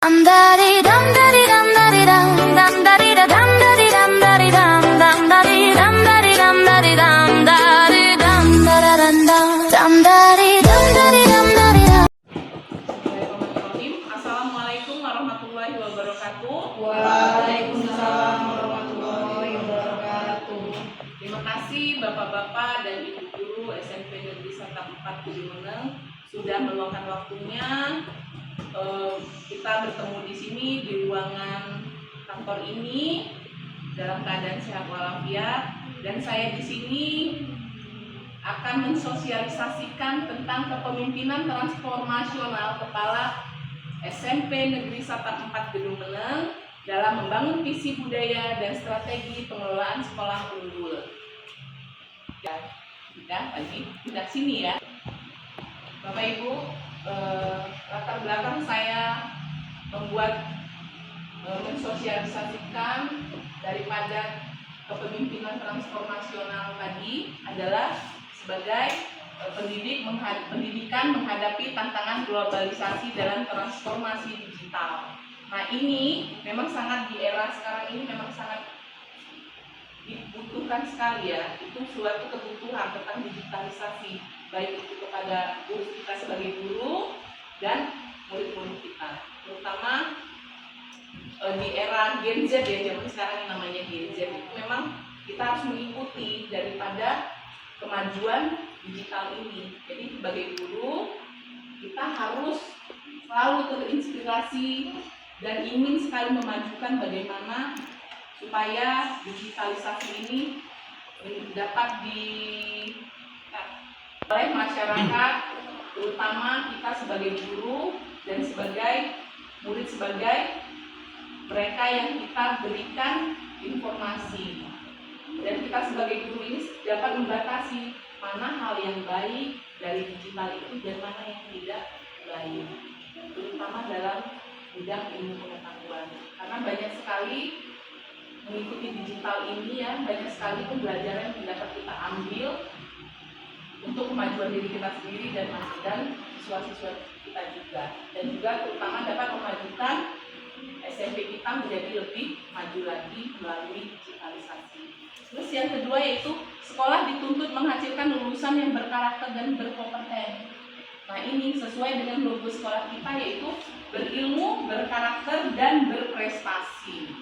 Dam dari dam dari dam dari dam dam dari da dam dari dam dari dam dam dari dam dari dam dari dam dari dam dari dam dam dari dam dari dam dari dam. Assalamualaikum warahmatullahi wabarakatuh. Waalaikumsalam warahmatullahi wabarakatuh. Terima kasih Bapak-bapak dan Ibu guru SMP Negeri 1 4 Meneng sudah meluangkan waktunya. Kita bertemu di sini di ruangan kantor ini dalam keadaan sehat walafiat, dan saya di sini akan mensosialisasikan tentang kepemimpinan transformasional Kepala SMP Negeri 1 4 Gedung Meneng dalam membangun visi budaya dan strategi pengelolaan sekolah unggul. Ya, udah sini ya, Bapak Ibu. Latar belakang saya membuat mensosialisasikan daripada kepemimpinan transformasional tadi adalah sebagai pendidikan menghadapi tantangan globalisasi dalam transformasi digital. Nah, ini memang sangat di era sekarang ini memang sangat dibutuhkan sekali ya. Itu suatu kebutuhan tentang digitalisasi, baik itu kepada guru kita sebagai guru dan murid-murid kita, terutama di era Gen Z ya, zaman sekarang yang namanya Gen Z itu memang kita harus mengikuti daripada kemajuan digital ini. Jadi sebagai guru kita harus selalu terinspirasi dan ingin sekali memajukan bagaimana supaya digitalisasi ini dapat oleh masyarakat, terutama kita sebagai guru dan sebagai murid, sebagai mereka yang kita berikan informasi. Dan kita sebagai guru ini dapat membatasi mana hal yang baik dari digital itu dan mana yang tidak baik, terutama dalam bidang ilmu pengetahuan. Karena banyak sekali mengikuti digital ini ya, banyak sekali pembelajaran yang dapat kita ambil untuk kemajuan diri kita sendiri dan siswa-siswa kita juga, dan juga terutama dapat memajukan SMP kita menjadi lebih maju lagi melalui digitalisasi. Terus yang kedua yaitu sekolah dituntut menghasilkan lulusan yang berkarakter dan berkompeten. Nah, ini sesuai dengan logo sekolah kita yaitu berilmu, berkarakter, dan berprestasi.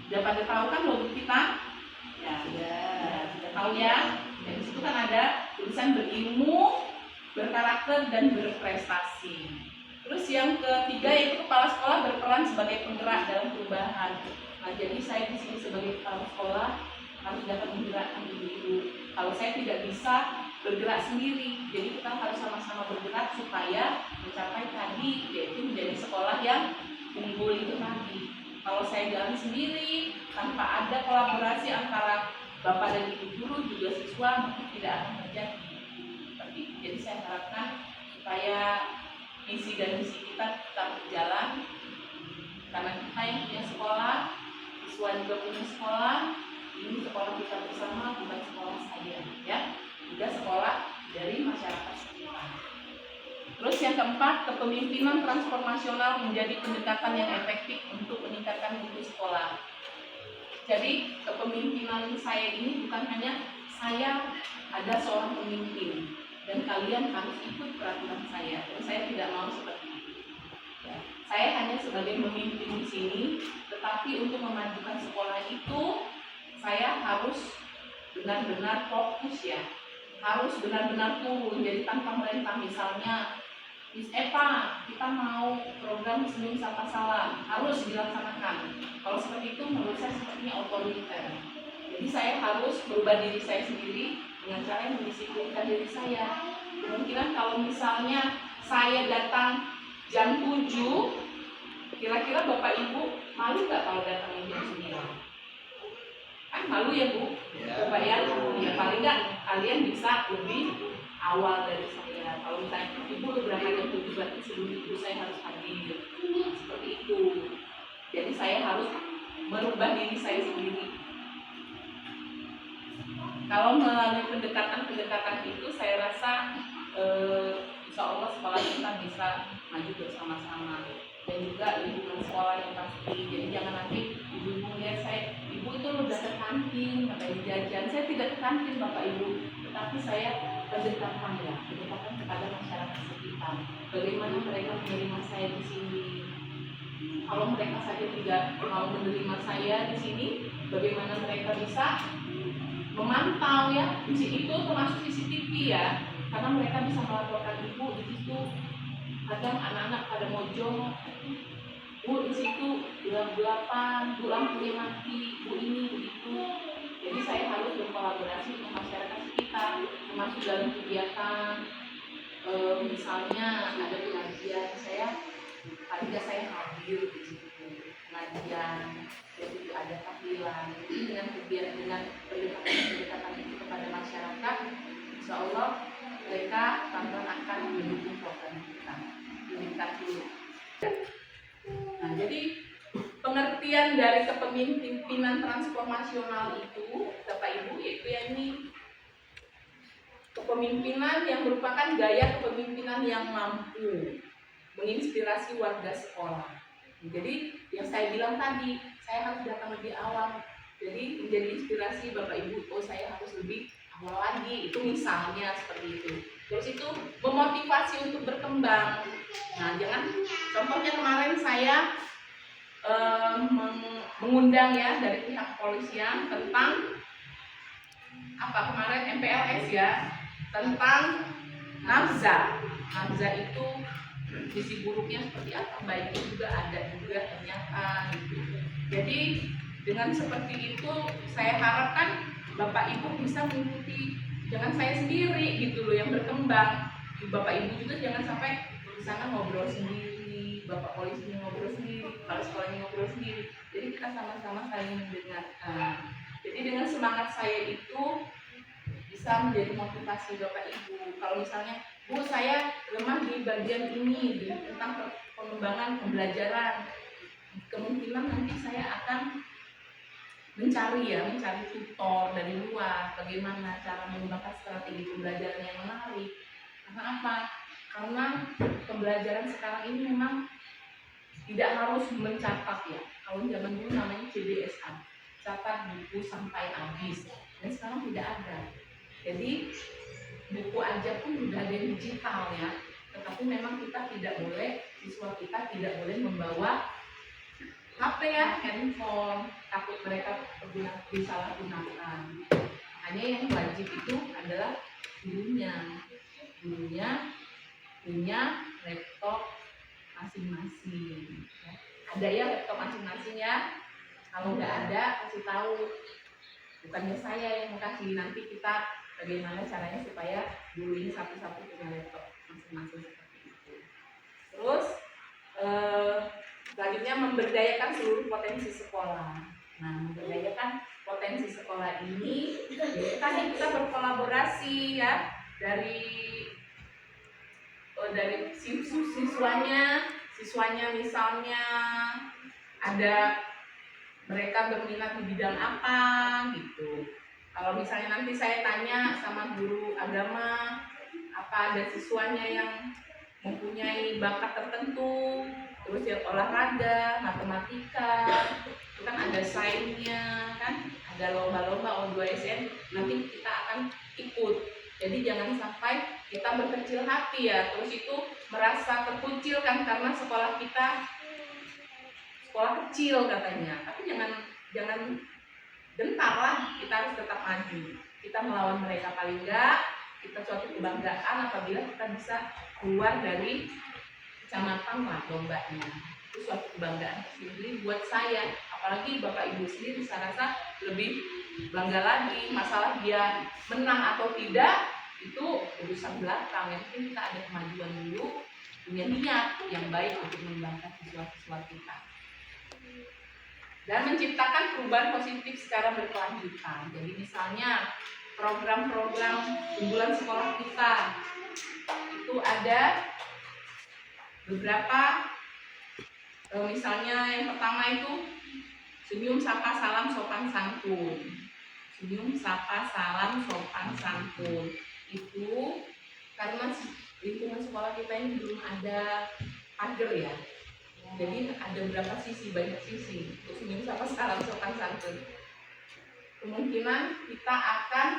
Sudah pada tahu kan logo kita? Ya, sudah tahu ya. Dan di situ kan ada tulisan berilmu, berkarakter, dan berprestasi. Terus yang ketiga yaitu kepala sekolah berperan sebagai penggerak dalam perubahan. Nah, jadi saya di sini sebagai kepala sekolah harus dapat menggerakkan ibu-ibu. Kalau saya tidak bisa bergerak sendiri, jadi kita harus sama-sama bergerak supaya mencapai tadi, yaitu menjadi sekolah yang unggul itu tadi. Kalau saya jalan sendiri tanpa ada kolaborasi antara bapak dan ibu guru juga siswa, mungkin tidak akan terjadi seperti itu. Jadi saya harapkan supaya visi dan misi kita tetap berjalan, karena kita yang punya sekolah, siswa juga punya sekolah. Ini sekolah kita bersama, bukan sekolah saya ya, juga sekolah dari masyarakat sekitar. Terus yang keempat, kepemimpinan transformasional menjadi pendekatan yang efektif untuk meningkatkan mutu sekolah. Jadi kepemimpinan saya ini bukan hanya saya ada seorang pemimpin dan kalian harus ikut peraturan saya. Dan saya tidak mau seperti itu. Ya. Saya hanya sebagai pemimpin di sini, tetapi untuk memajukan sekolah itu saya harus benar-benar fokus ya, harus benar-benar turun. Jadi tanpa merintah, misalnya Miss Eva, kita mau program Senin Sapa Salam, harus dilaksanakan. Kalau seperti itu menurut saya sepertinya otoriter. Jadi saya harus merubah diri saya sendiri dengan cara yang mendisiplinkan diri saya. Kemungkinan kalau misalnya saya datang jam 7, kira-kira Bapak Ibu malu nggak kalau datang jam 9? Kan malu ya Bu? Bapak ya, paling nggak kalian bisa lebih awal dari saya. Kalau misalnya ibu berangkat jam 7, berarti sebelum itu saya harus hadir. Seperti itu. Jadi saya harus merubah diri saya sendiri. Kalau melalui pendekatan-pendekatan itu, saya rasa insya Allah sekolah kita bisa maju bersama-sama. Dan juga lingkungan pasti. Jadi jangan nanti ibu melihat saya, ibu itu udah ke kantin, katanya jajan. Saya tidak ke kantin Bapak Ibu, tetapi saya pendekatan ya, pendekatan kepada masyarakat sekitar. Bagaimana mereka menerima saya di sini? Kalau mereka saja tidak mau menerima saya di sini, bagaimana mereka bisa memantau ya? Di sini itu termasuk CCTV ya, karena mereka bisa melaporkan ibu di situ. Kadang anak-anak pada mojong, bu di situ gelap-gelapan, bu lampunya mati, bu ini begitu. Jadi saya harus berkolaborasi dengan masyarakat sekitar, termasuk dalam kegiatan. Misalnya ada pengajian, paling nggak saya hadir di situ pengajian, jadi ada tahlilan. Jadi dengan kegiatan, dengan pendekatan itu kepada masyarakat, insya Allah mereka tanpa akan mendukung program kita. Dulu. Nah, jadi pengertian dari kepemimpinan transformasional itu, Bapak Ibu, yaitu ini kepemimpinan yang merupakan gaya kepemimpinan yang mampu menginspirasi warga sekolah. Jadi yang saya bilang tadi, saya harus datang lebih awal. Jadi menjadi inspirasi Bapak Ibu, oh saya harus lebih awal lagi. Itu misalnya seperti itu. Terus itu memotivasi untuk berkembang. Nah, contohnya kemarin saya mengundang ya dari pihak kepolisian tentang kemarin MPLS ya, tentang nafza. Nafza itu sisi buruknya seperti apa, baiknya juga ada juga ternyata gitu. Jadi dengan seperti itu saya harapkan Bapak Ibu bisa mengikuti, jangan saya sendiri gitu loh yang berkembang. Bapak Ibu juga jangan sampai di sana ngobrol sendiri, Bapak polisi ngobrol sendiri, kepala sekolahnya ngobrol sendiri. Jadi kita sama-sama saling mendengarkan. Jadi dengan semangat saya itu bisa menjadi motivasi Bapak Ibu. Kalau misalnya, Bu, saya lemah di bagian ini tentang pengembangan pembelajaran, kemungkinan nanti saya akan mencari tutor dari luar, bagaimana cara mengembangkan strategi pembelajaran yang menarik. Karena apa? Karena pembelajaran sekarang ini memang tidak harus mencatat ya. Kalau zaman dulu namanya CBSA, catat buku sampai habis, dan sekarang tidak ada. Jadi buku aja pun sudah ada digital ya, tetapi memang kita tidak boleh, siswa kita tidak boleh membawa HP ya, handphone, takut mereka disalahgunakan. Hanya yang wajib itu adalah gurunya punya laptop masing-masing. Ada ya laptop masing-masing ya. Kalau nggak ada, kasih tahu. Bukannya saya yang kasih, nanti kita bagaimana caranya supaya guru ini satu-satu punya laptop masing-masing seperti itu. Terus selanjutnya memberdayakan seluruh potensi sekolah. Nah, memberdayakan potensi sekolah ini, tadi kita berkolaborasi ya dari siswanya misalnya ada mereka berminat di bidang apa gitu. Kalau misalnya nanti saya tanya sama guru agama, apa ada siswanya yang mempunyai bakat tertentu, terus yang olahraga, matematika, itu kan ada sainnya kan, ada lomba-lomba O2SN, nanti kita akan ikut. Jadi jangan sampai kita berkecil hati ya, terus itu merasa terkucilkan karena sekolah kita sekolah kecil katanya. Tapi jangan gentar lah, kita harus tetap maju. Kita melawan mereka, paling enggak kita suatu kebanggaan apabila kita bisa keluar dari kecamatan lah lombanya. Itu suatu kebanggaan sendiri buat saya, apalagi Bapak Ibu sendiri saya rasa lebih bangga lagi. Masalah dia menang atau tidak itu urusan belakang, yang penting kita ada kemajuan dulu, punya niat yang baik untuk mengembangkan siswa-siswa kita dan menciptakan perubahan positif secara berkelanjutan. Jadi misalnya program-program unggulan sekolah kita itu ada beberapa, misalnya yang pertama itu senyum sapa salam sopan santun. Senyum sapa salam sopan santun itu karena lingkungan sekolah kita ini belum ada pagar ya, Jadi ada berapa sisi, banyak sisi. Untuk senyum sapa salam sopan santun. Kemungkinan kita akan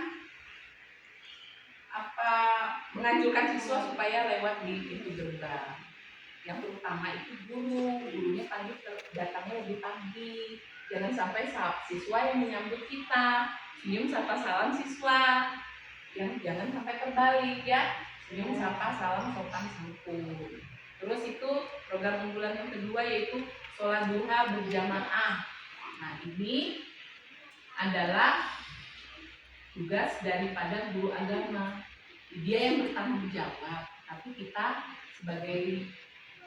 menganjurkan siswa supaya lewat di pintu gerbang. Yang terutama itu gurunya pagi datangnya lebih pagi. Jangan sampai siswa yang menyambut kita, senyum sapa salam siswa. Yang jangan sampai terbalik ya, senyum sapa salam sopan santun. Terus itu program unggulan yang kedua yaitu sholat duha berjamaah. Nah ini adalah tugas daripada guru agama. Dia yang bertanggung jawab, tapi kita sebagai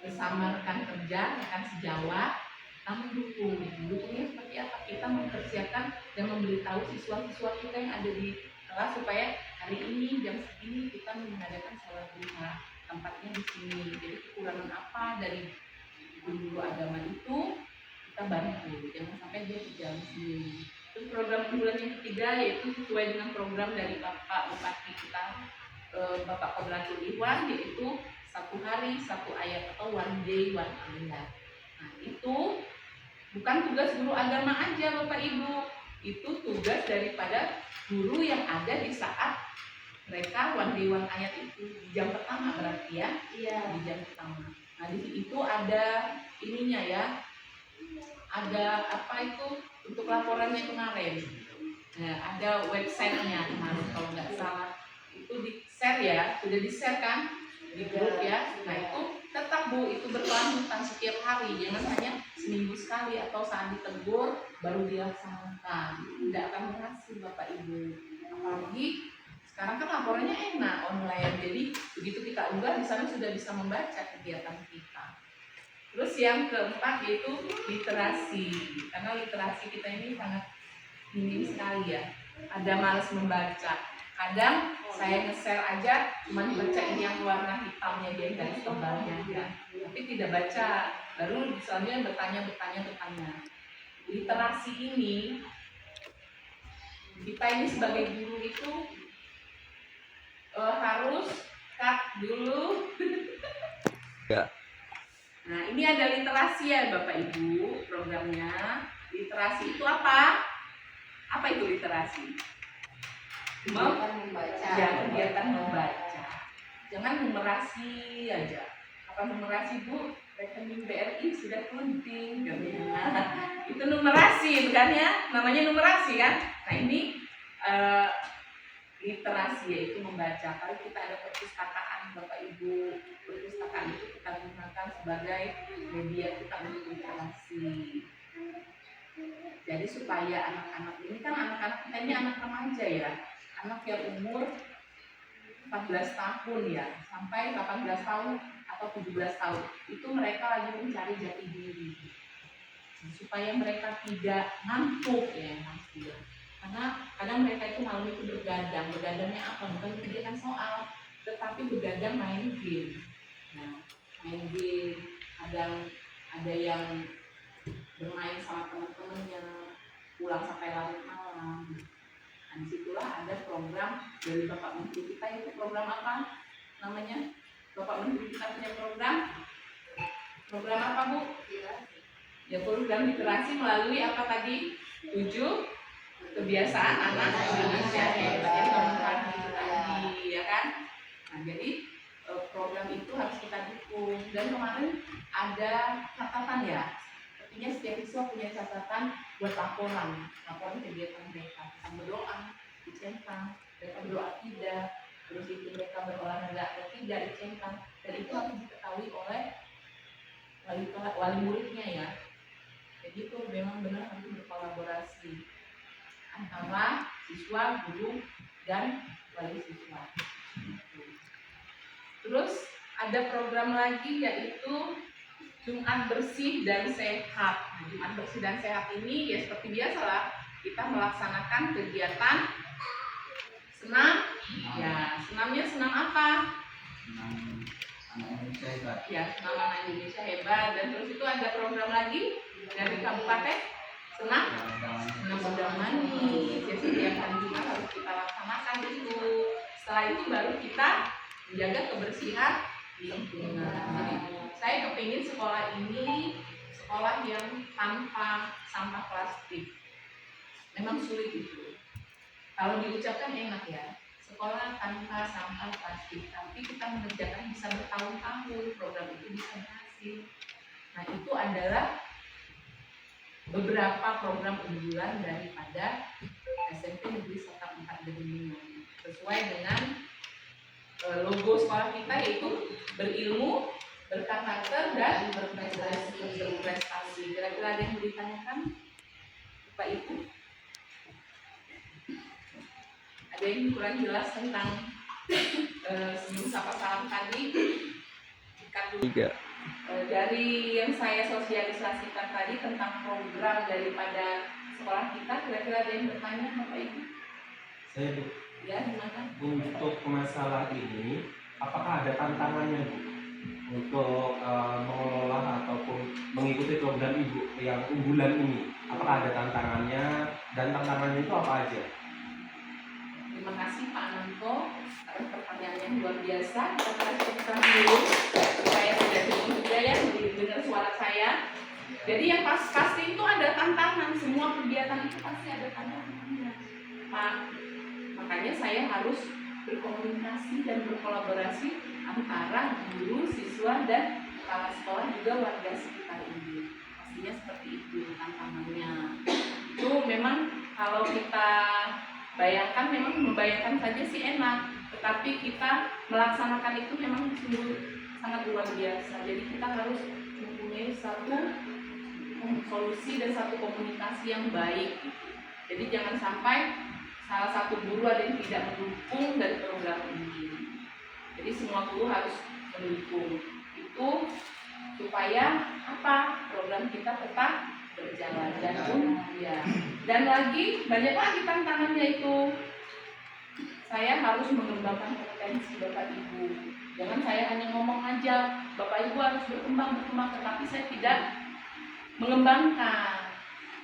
bersama rekan kerja, rekan sejawat, kita mendukung. Mendukungnya seperti apa? Kita mempersiapkan dan memberitahu siswa-siswa kita yang ada di kelas supaya hari ini jam segini kita mengadakan sholat duha. Tempatnya di sini. Jadi kekurangan apa dari guru agama itu kita bantu. Jangan sampai dia berjalan sendiri. Terus program unggulan yang ketiga yaitu sesuai dengan program dari Bapak Bupati kita, Bapak Kodratul Iwan, yaitu 1 hari 1 ayat atau one day one ayat. Nah itu bukan tugas guru agama aja Bapak Ibu, itu tugas daripada guru yang ada di saat mereka one day one ayat itu di jam pertama berarti ya, iya di jam pertama. Nah di situ ada ininya ya, ada apa itu untuk laporannya kemarin. Nah, ada websitenya kemarin kalau nggak salah itu di share ya, sudah di share kan di grup ya. Nah itu tetap Bu, itu berkelanjutan setiap hari, jangan hanya seminggu sekali atau saat ditegur baru dilaksanakan. Tidak akan berhasil Bapak Ibu. Apalagi sekarang kan laporannya enak online, jadi begitu kita unggah di sana sudah bisa membaca kegiatan kita. Terus yang keempat yaitu literasi, karena literasi kita ini sangat minim sekali ya. Ada malas membaca. Kadang saya nge-share aja cuma baca ini yang warna hitamnya dia garis tebalnya ya. Tapi tidak baca. Baru misalnya bertanya. Literasi ini kita ini sebagai guru itu harus cut dulu. Ya. Nah ini ada literasi ya Bapak Ibu programnya. Literasi itu apa? Apa itu literasi? Membaca. Ya, kegiatan membaca. Jangan numerasi aja. Apa numerasi Bu? Rekening BRI sudah penting. Itu numerasi bukan ya? Namanya numerasi kan? Nah ini literasi yaitu membaca. Kalau kita ada perpustakaan Bapak Ibu, perpustakaan itu kita gunakan sebagai media kita untuk literasi. Jadi supaya anak-anak ini kan anak-anak kita ini anak remaja ya, anak yang umur 14 tahun ya sampai 18 tahun atau 17 tahun itu mereka lagi mencari jati diri. Supaya mereka tidak ngantuk ya pasti ya. Karena kadang mereka itu malam itu begadangnya apa? Bukan mengerjakan soal, tetapi begadang main game. Nah, main game, ada yang bermain sama teman-temannya, pulang sampai larut malam. Nah, disitulah ada program dari Bapak Menteri kita, itu program apa namanya? Bapak Menteri kita punya program apa Bu? Ya program literasi melalui apa tadi? 7 kebiasaan anak Indonesia hebat yang kemudian itu tadi ya kan. Nah jadi program itu harus kita dukung dan kemarin ada catatan ya, artinya setiap siswa punya catatan buat laporan kegiatan mereka, tentang berdoa dicentang, mereka berdoa tidak, terus itu mereka berolahraga atau tidak dicentang, dan itu harus diketahui oleh wali muridnya ya. Jadi itu memang benar harus berkolaborasi antara siswa, guru, dan wali siswa. Terus ada program lagi yaitu Jumat Bersih dan Sehat. Nah, Jumat Bersih dan Sehat ini ya seperti biasalah kita melaksanakan kegiatan senam. Ya, senamnya senam apa? Senam anak Indonesia hebat. Ya, senam anak Indonesia hebat. Dan terus itu ada program lagi dari kabupaten senam udang manis. Ya, setiap hari Jumat harus kita laksanakan itu. Setelah itu baru kita menjaga kebersihan di lingkungan. Jadi saya kepingin sekolah ini sekolah yang tanpa sampah plastik. Memang sulit itu. Kalau diucapkan enak ya, sekolah tanpa sampah plastik. Tapi kita mengerjakan bisa bertahun-tahun, program itu bisa berhasil. Nah itu adalah beberapa program unggulan daripada SMP Negeri Sota 4 Gedemingan. Sesuai dengan logo sekolah kita yaitu berilmu, berkarakter, dan berprestasi. Kira-kira ada yang mau ditanyakan, Bapak Ibu? Ada yang kurang jelas tentang sebelum sapa salam tadi? Tiga. Dari yang saya sosialisasikan tadi tentang program daripada sekolah kita, kira-kira ada yang bertanya, Bapak Ibu? Saya Bu, Ya, gimana? untuk masalah ini, apakah ada tantangannya Bu untuk mengelola ataupun mengikuti program Ibu yang unggulan ini? Apakah ada tantangannya dan tantangannya itu apa aja? Terima kasih Pak Ananto atas pertanyaan yang luar biasa. Kita harus cepat dulu supaya tidak bingung juga ya dengar suara saya. Jadi yang pasti itu ada tantangan, semua kegiatan itu pasti ada tantangannya, Pak. Makanya saya harus berkomunikasi dan berkolaborasi antara guru, siswa, dan kepala sekolah juga warga sekitar ini. Pastinya seperti itu tantangannya. Itu memang kalau kita bayangkan, memang membayangkan saja sih enak, tetapi kita melaksanakan itu memang sungguh sangat luar biasa. Jadi kita harus mempunyai satu solusi dan satu komunikasi yang baik. Jadi jangan sampai salah satu guru ada yang tidak mendukung dari program ini. Jadi semua guru harus mendukung itu supaya apa, program kita tetap berjalan dan lagi banyak lagi tantangannya itu. Saya harus mengembangkan kompetensi Bapak Ibu. Jangan saya hanya ngomong aja, Bapak Ibu harus berkembang, tetapi saya tidak mengembangkan.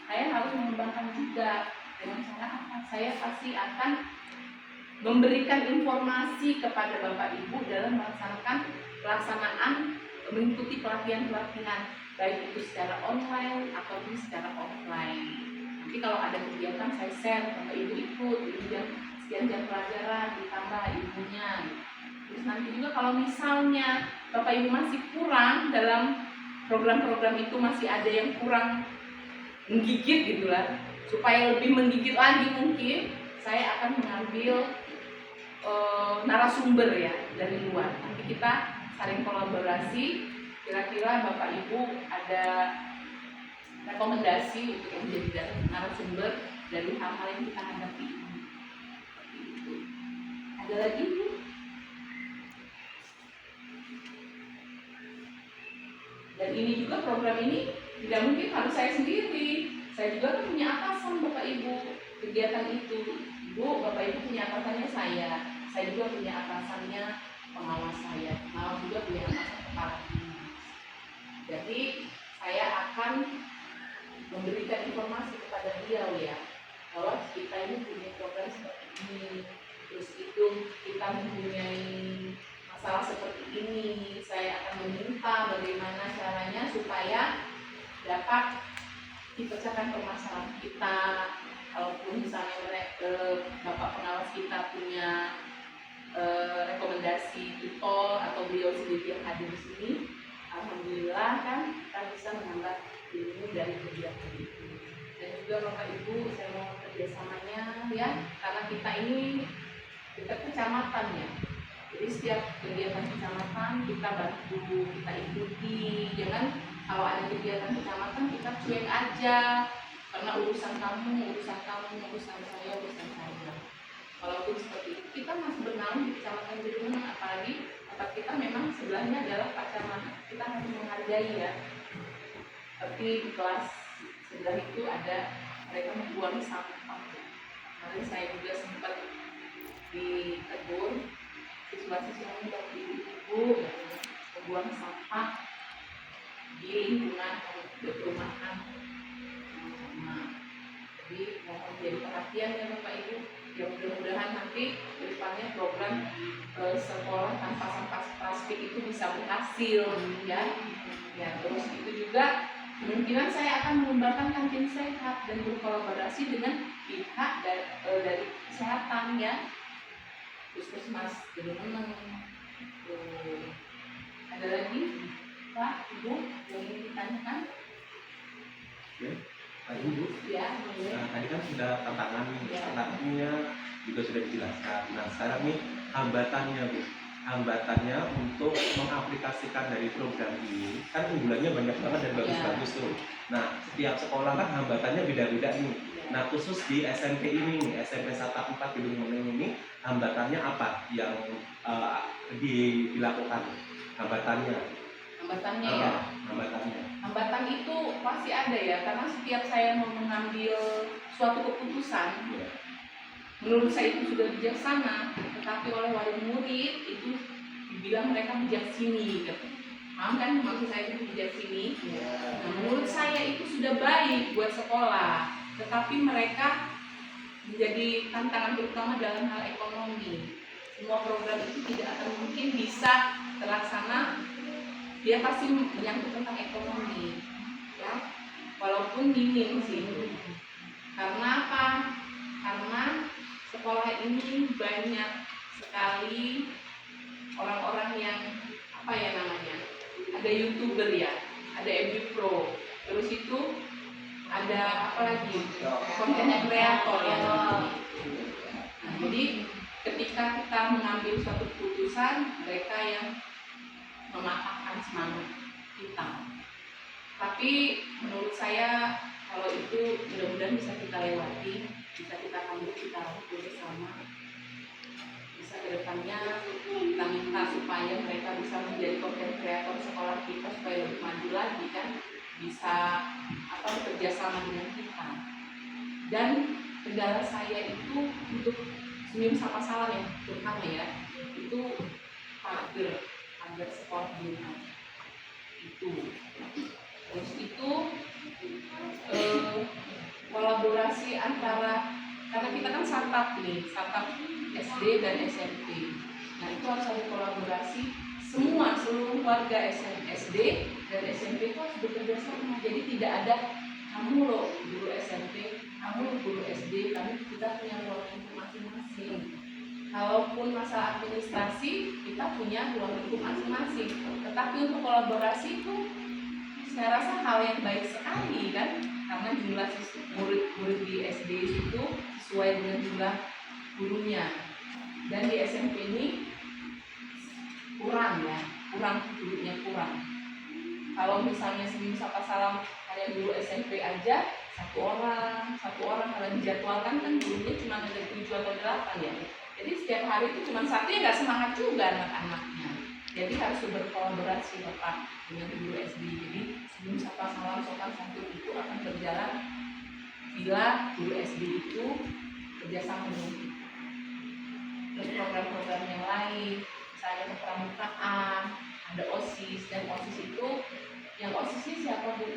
Saya harus mengembangkan juga. Dengan cara apa? Saya pasti akan memberikan informasi kepada Bapak Ibu dalam pelaksanaan mengikuti pelatihan-pelatihan, baik itu secara online ataupun secara offline. Nanti kalau ada kegiatan saya share, Bapak Ibu ikut, sekian jam pelajaran ditambah ilmunya. Terus nanti juga kalau misalnya Bapak Ibu masih kurang dalam program-program itu, masih ada yang kurang menggigit gitulah, supaya lebih menggigit lagi mungkin saya akan mengambil narasumber ya dari luar. Nanti kita saling kolaborasi. Kira-kira Bapak Ibu ada rekomendasi untuk menjadi narasumber dari hal-hal yang kita hadapi ini. Ada lagi Bu? Dan ini juga program ini tidak mungkin harus saya sendiri. Saya juga kan punya atasan Bapak Ibu. Kegiatan itu, Ibu, Bapak Ibu punya atasannya saya juga punya atasannya pengawas saya, malah juga punya atasan kepala dinas. Jadi saya akan memberikan informasi kepada beliau ya, bahwa kita ini punya program seperti ini, terus itu kita mempunyai masalah seperti ini. Saya akan meminta bagaimana caranya supaya dapat dipecahkan permasalahan kita. Kalaupun misalnya Bapak pengawas kita punya rekomendasi tutor atau beliau sendiri yang hadir di sini, alhamdulillah kan kita bisa menambah ilmu dari kegiatan itu. Dan juga Bapak Ibu, saya mau kerjasamanya ya, karena kita ini dekat kecamatan ya. Jadi setiap kegiatan kecamatan kita bantu, kita ikuti. Jangan kalau ada kegiatan kecamatan kita cuek aja, karena urusan kamu, urusan saya. Walaupun seperti itu, kita masih bernaung di kecamatan Gedemingan, apalagi tempat kita memang sebelahnya adalah Pak Camat. Kita harus menghargai ya. Tapi di kelas sebelah itu ada mereka membuang sampah. Kemarin saya juga sempat ditegur siswa-siswa dan ibu-ibu membuang sampah di lingkungan perumahan. Jadi mohon jadi perhatian ya Bapak Ibu. Ya mudah-mudahan nanti ke depannya program sekolah tanpa sampah plastik itu bisa berhasil ya. Ya terus itu juga kemungkinan saya akan mengembangkan kantin sehat dan berkolaborasi dengan pihak dari kesehatan ya, puskesmas Gedung. Ada lagi Pak, Ibu yang ingin ditanyakan? Oke, Pak Ibu. Ya, boleh. Nah, tadi kan sudah tantangan nih, Ya. tantangannya juga sudah dijelaskan. Nah, sekarang nih hambatannya Bu, hambatannya untuk mengaplikasikan dari program ini, kan unggulannya banyak banget dan bagus-bagus tuh. Nah, setiap sekolah kan hambatannya beda-beda nih. Nah, khusus di SMP ini nih, SMP Sata 4 Gedung Meneng ini, hambatannya apa yang dilakukan? Hambatannya Ya. hambatannya. Hambatan itu pasti ada ya, karena setiap saya mau mengambil suatu keputusan, menurut saya itu sudah bijaksana, tetapi oleh wali murid itu dibilang mereka bijaksini gitu. Paham kan maksud saya itu bijaksini? Nah, menurut saya itu sudah baik buat sekolah, tetapi mereka menjadi tantangan terutama dalam hal ekonomi. Semua program itu tidak akan mungkin bisa terlaksana, dia pasti menyangkut tentang ekonomi ya, walaupun minim sih. Karena apa? Karena sekolah ini banyak sekali orang-orang yang apa ya namanya, ada YouTuber ya, ada MB Pro, terus itu ada apa lagi, konten kreator ya. Nah, jadi ketika kita mengambil suatu keputusan, mereka yang mematahkan semangat kita. Tapi menurut saya kalau itu mudah-mudahan bisa kita lewati, bisa kita ambil, kita rangkul bersama. Bisa kedepannya kita minta supaya mereka bisa menjadi konten kreator sekolah kita supaya lebih maju lagi kan, bisa bekerja sama dengan kita. Dan kendala saya itu untuk Senyum Sapa Salam yang terutama ya, itu pagar sekolah belum ada. Itu terus itu kolaborasi antara, karena kita kan satap SD dan SMP. Nah itu harus ada kolaborasi seluruh warga SD dan SMP itu harus bekerja sama. Jadi tidak ada kamu loh guru SMP, kamu guru SD, kita punya ruang lingkup masing-masing. Kalaupun masalah administrasi, kita punya ruang lingkup masing-masing. Tetapi untuk kolaborasi itu saya rasa hal yang baik sekali kan, karena jumlah murid di SD itu sesuai dengan jumlah gurunya. Dan di SMP ini kurang gurunya kurang. Kalau misalnya Senyum Sapa Salam hanya guru SMP aja satu orang kalau dijadwalkan kan gurunya cuma ada 7 atau 8 ya. Jadi setiap hari itu cuma satu, ya nggak semangat juga anak-anaknya. Jadi harus berkolaborasi Bapak dengan guru SD. Jadi Senyum Sapa Salam Sopan Santun itu akan berjalan bila guru SD itu kerjasama dengan kita. Terus program-program yang lain, misalnya kepramukaan, ada OSIS, dan OSIS itu yang OSIS siapa Bu?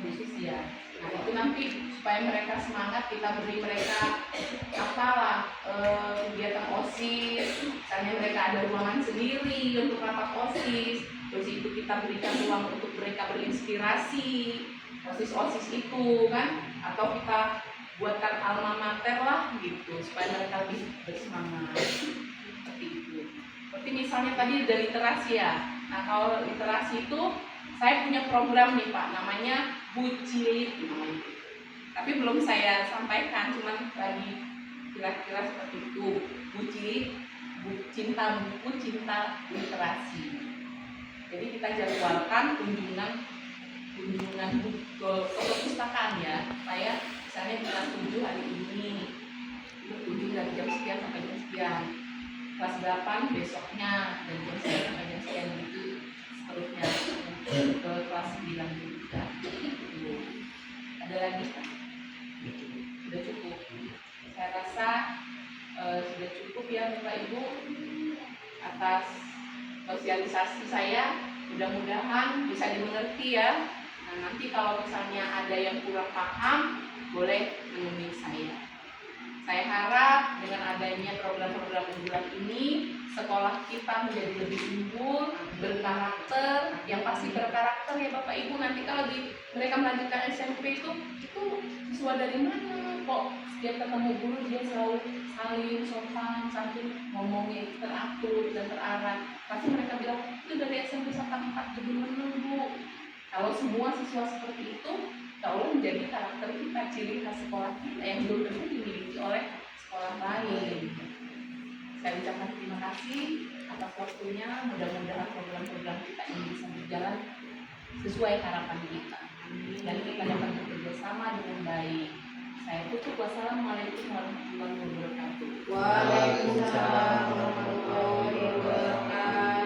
OSIS ya. Nah itu nanti supaya mereka semangat, kita beri mereka kegiatan OSIS, misalnya mereka ada ruangan sendiri untuk rapat OSIS, terus itu kita berikan ruang untuk mereka berinspirasi OSIS itu kan, atau kita buatkan alma mater lah gitu supaya mereka lebih bersemangat seperti itu. Seperti misalnya tadi ada literasi ya. Nah kalau literasi itu saya punya program nih Pak, namanya Bucilit namanya. Tapi belum saya sampaikan, cuman lagi kira-kira seperti itu. Bucilit, cinta buku, cinta literasi. Jadi kita jadwalkan kunjungan ke perpustakaan ya, supaya misalnya kita tuju hari ini, itu kunjung dari jam sekian sampai jam sekian. Kelas 8 besoknya dari jam sekian sampai jam sekian gitu, seterusnya ke kelas 9 juga. Ada lagi kan? Sudah cukup. Saya rasa sudah cukup ya Bapak Ibu atas sosialisasi saya. Mudah-mudahan bisa dimengerti ya. Nah nanti kalau misalnya ada yang kurang paham, boleh menemui saya. Saya harap dengan adanya program-program unggulan ini, sekolah kita menjadi lebih unggul, berkarakter, yang pasti berkarakter ya Bapak Ibu. Nanti kalau mereka melanjutkan SMP itu siswa dari mana? Kok setiap ketemu guru dia selalu saling sopan, saling ngomongnya teratur dan terarah. Pasti mereka bilang, itu dari SMP sampai 4 jadi mana Bu? Kalau semua siswa seperti itu, kalau menjadi karakter kita, ciri khas sekolah kita yang belum tentu dimiliki oleh sekolah lain. Saya ucapkan terima kasih atas waktunya. Mudah-mudahan program-program kita ini bisa berjalan sesuai harapan kita dan kita dapat bekerja sama dengan baik. Saya tutup. Wassalamualaikum warahmatullahi wabarakatuh. Waalaikumsalam warahmatullahi wabarakatuh.